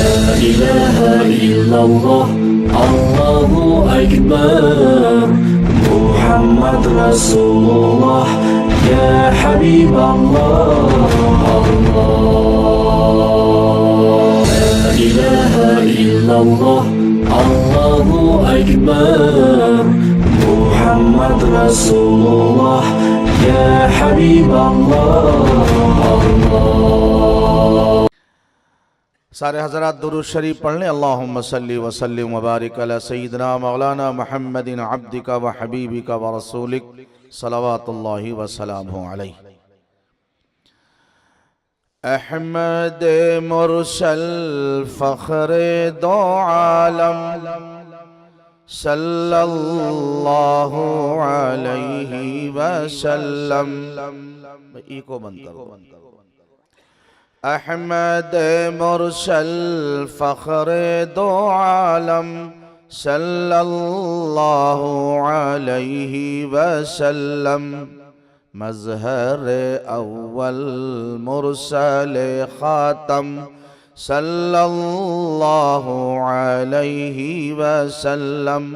إله إلا الله الله أكبر محمد رسول الله يا حبيب الله الله لا إله إلا الله الله أكبر محمد رسول الله يا حبيب الله الله سارے حضرات درود شریف پڑھ لیں اللہم صلی وسلم وبارک علی سیدنا مولانا محمد عبدک و حبیبک و رسولک صلوات اللہ وسلامہ علیہ احمد مرسل فخر دو عالم صلی اللہ علیہ وسلم ایکو بند کرو احمد مرسل فخر دو عالم صلی اللہ علیہ وسلم مظہر اول مرسل خاتم صلی اللہ علیہ وسلم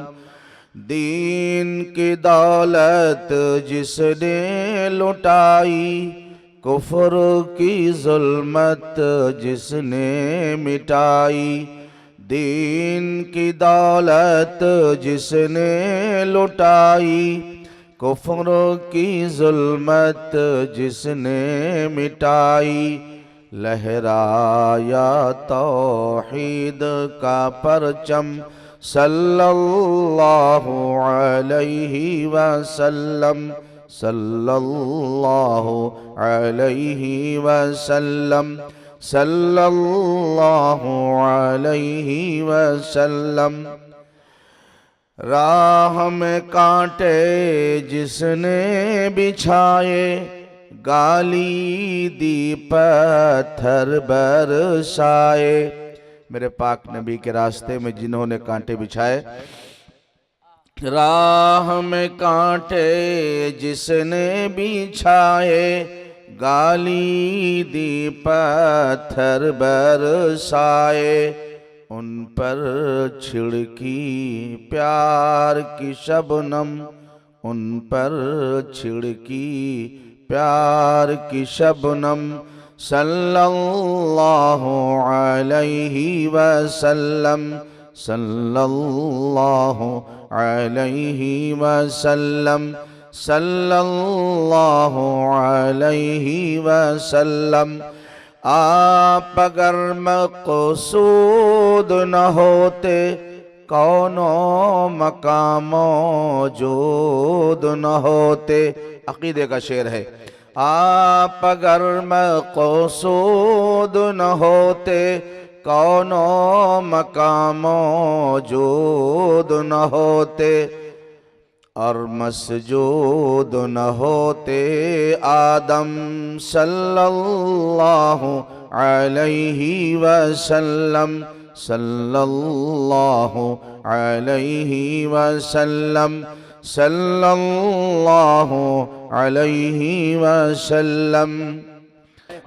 دین کی دولت جس نے لٹائی کفر کی ظلمت جس نے مٹائی دین کی دولت جس نے لٹائی کفر کی ظلمت جس نے مٹائی لہرایا توحید کا پرچم صلی اللہ علیہ وسلم صلی اللہ علیہ وسلم صلی اللہ علیہ وسلم راہ میں کانٹے جس نے بچھائے گالی دی پتھر برسائے میرے پاک نبی کے راستے میں جنہوں نے کانٹے بچھائے راہ میں کانٹے جس نے بچھائے گالی دی پتھر برسائے ان پر چھڑکی پیار کی شبنم ان پر چھڑکی پیار کی شبنم صلی اللہ علیہ وسلم صلی اللہ علیہ وسلم صلی اللہ علیہ وسلم آپ اگر مقصود نہ ہوتے کونو مقام موجود نہ ہوتے عقیدے کا شعر ہے آپ اگر مقصود نہ ہوتے کونو مقام موجود نہ ہوتے اور مسجود نہ ہوتے آدم صلی اللہ علیہ وسلم صلی اللہ علیہ وسلم صلی اللہ علیہ وسلم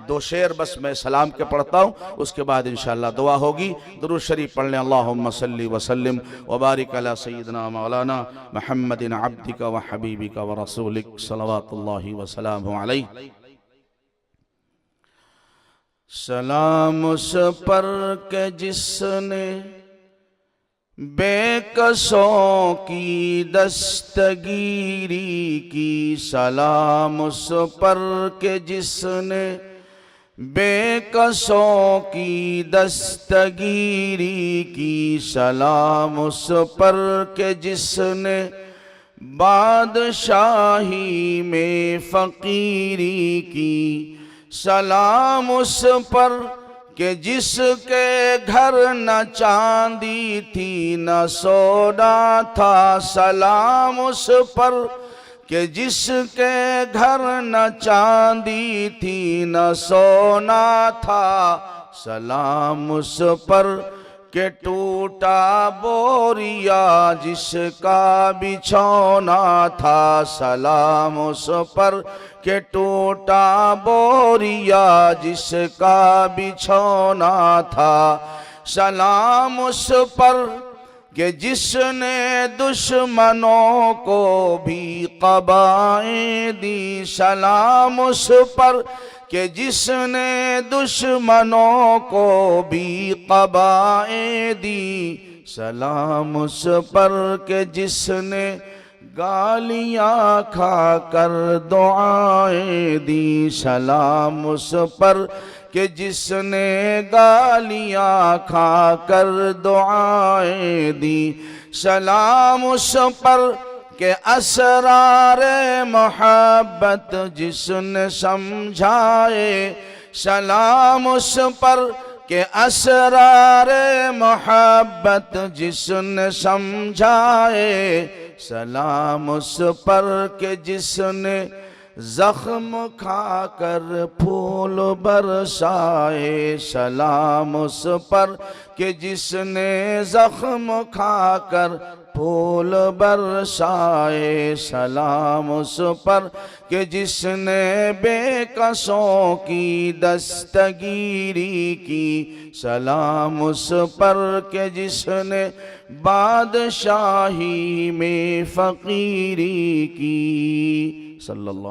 دو شعر بس میں سلام کے پڑھتا ہوں اس کے بعد انشاءاللہ دعا ہوگی درود شریف پڑھ لیں اللہم صلی وسلم وبارک علی سیدنا مولانا محمد عبدک و حبیبک و رسولک صلوات اللہ وسلامہ علیہ سلام اس پر کہ جس نے بے کسوں کی دستگیری کی سلام اس پر کہ جس نے بے کسوں کی دستگیری کی سلام اس پر کہ جس نے بادشاہی میں فقیری کی سلام اس پر کہ جس کے گھر نہ چاندی تھی نہ سونا تھا سلام اس پر کہ جس کے گھر نہ چاندی تھی نہ سونا تھا سلام اس پر کہ ٹوٹا بوریا جس کا بچھونا تھا سلام اس پر کہ ٹوٹا بوریا جس کا بچھونا تھا سلام اس پر کہ جس نے دشمنوں کو بھی قبائیں دی، سلام اس پر کہ جس نے دشمنوں کو بھی قبائیں دی، سلام اس پر کہ جس نے گالیاں کھا کر دعائیں دی، سلام اس پر کہ جس نے گالیاں کھا کر دعائیں دی، سلام اس پر کہ اسرار محبت جس نے سمجھائے، سلام اس پر کہ اسرار محبت جس نے سمجھائے، سلام اس پر کہ جس نے زخم کھا کر پھول برسائے، سلام اس پر کہ جس نے زخم کھا کر پھول برسائے، سلام اس پر کہ جس نے بے کسوں کی دستگیری کی، سلام اس پر کہ جس نے بادشاہی میں فقیری کی، صلی اللہ